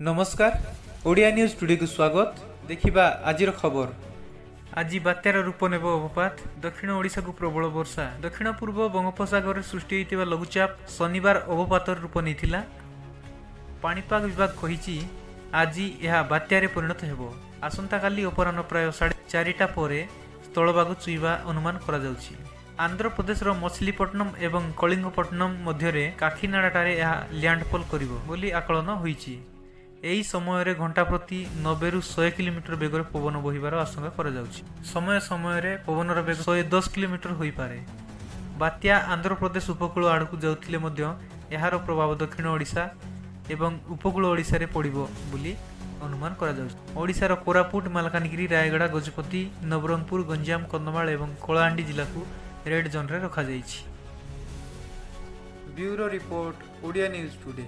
नमस्कार Odia news today को स्वागत। देखिबा आजिर खबर। आज बात्यार रूप नेब अवपात। दक्षिण ओडिशा को प्रबल वर्षा। दक्षिण पूर्व बंगोपसागर सृष्टि होइतिबा लघुचाप शनिवार अवपातर रूप नेइथिला। पाणीपाग विभाग कहिछि आज यह बात्यारे परिणत हेबो। आसंता काली अपराह्न प्राय 4:30 परे स्थलभाग छुईबा अनुमान करा जाउछि। आंध्र प्रदेशर मछलीपट्टनम एवं कलिंगपट्टनम मध्यरे काकीनाडाटारे यह लैंडफॉल करिवो बोली आकलन होइछि। एही समय रे घंटा प्रति 90 रु 100 किलोमीटर बेगर पवन बहिबार आशंका करा जाउछि। समय समय रे पवनर बेग 110 किलोमीटर होई पारे। बात्या आंध्र प्रदेश उपकूल आड़कू जाउथिले मध्य एहार प्रभाव दक्षिण ओडिशा एवं उपकूल ओडिशा रे पड़िबो बोली अनुमान करा जाउछि। ओडिशार कोरापुट, मालकानगिरी, रायगड़ा, गजपति, नवरंगपुर, गंजाम, कंधमाल एवं कलाहांडी जिला को रेड जोन रे रखा जाइछि। Bureau report Odia news today.